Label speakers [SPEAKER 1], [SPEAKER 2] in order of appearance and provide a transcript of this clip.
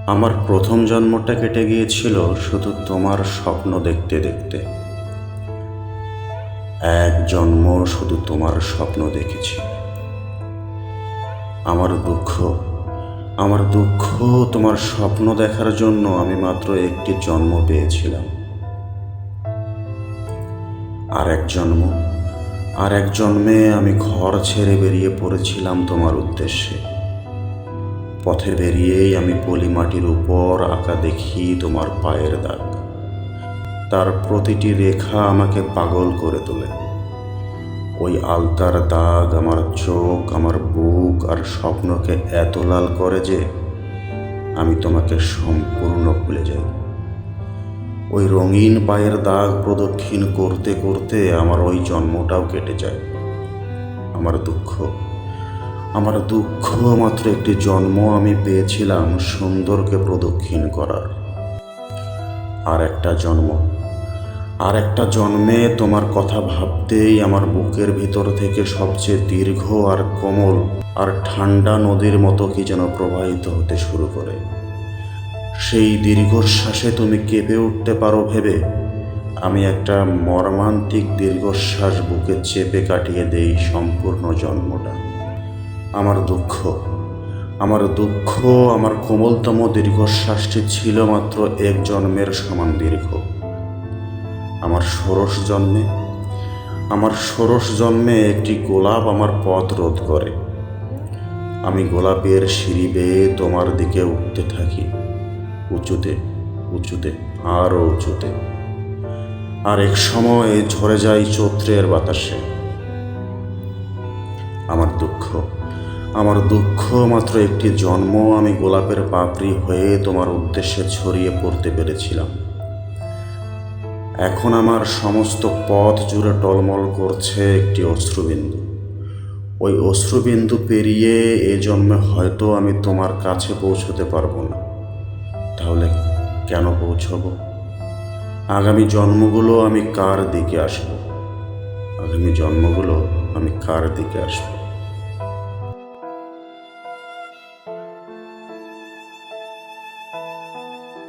[SPEAKER 1] আমার প্রথম জন্মটা কেটে গিয়েছিল শুধু তোমার স্বপ্ন দেখতে দেখতে। এক জন্ম শুধু তোমার স্বপ্ন দেখেছি। আমার দুঃখ আমার দুঃখ তোমার স্বপ্ন দেখার জন্য আমি মাত্র একটি জন্ম পেয়েছিলাম। আর এক জন্মে আমি ঘর ছেড়ে বেরিয়ে পড়েছিলাম তোমার উদ্দেশ্যে। পথে বেরিয়েই আমি পলি মাটির উপর আঁকা দেখি তোমার পায়ের দাগ। তার প্রতিটি রেখা আমাকে পাগল করে তোলে। ওই আলতার দাগ আমার চোখ, আমার বুক আর স্বপ্নকে এত লাল করে যে আমি তোমাকে সম্পূর্ণ ভুলে যাই। ওই রঙিন পায়ের দাগ প্রদক্ষিণ করতে করতে আমার ওই জন্মটাও কেটে যায়। আমার দুঃখ মাত্র একটি জন্ম আমি পেয়েছিলাম সুন্দরকে প্রদক্ষিণ করার। আর একটা জন্মে তোমার কথা ভাবতেই আমার বুকের ভিতর থেকে সবচেয়ে দীর্ঘ আর কোমল আর ঠান্ডা নদীর মতো কি যেন প্রবাহিত হতে শুরু করে। সেই দীর্ঘশ্বাসে তুমি কেঁপে উঠতে পারো ভেবে আমি একটা মর্মান্তিক দীর্ঘশ্বাস বুকে চেপে কাটিয়ে দেই সম্পূর্ণ জন্মটা। আমার দুঃখ আমার কোমলতম দীর্ঘশ্বাসটি ছিল মাত্র এক জন্মের সমান দীর্ঘ। আমার ষোড়শ জন্মে একটি গোলাপ আমার পথ রোধ করে। আমি গোলাপের সিঁড়ি বেয়ে তোমার দিকে উঠতে থাকি, উঁচুতে উঁচুতে আরও উঁচুতে। আর এক সময় ঝরে যাই চৈত্রের বাতাসে। আমার দুঃখ মাত্র একটি জন্ম আমি গোলাপের পাপড়ি হয়ে তোমার উদ্দেশ্যে ছড়িয়ে পড়তে পেরেছিলাম। এখন আমার সমস্ত পথ জুড়ে টলমল করছে একটি অশ্রুবিন্দু। ওই অশ্রুবিন্দু পেরিয়ে এ জন্মে হয়তো আমি তোমার কাছে পৌঁছতে পারবো না। তাহলে কেন পৌঁছবো? আগামী জন্মগুলো আমি কার দিকে আসবো?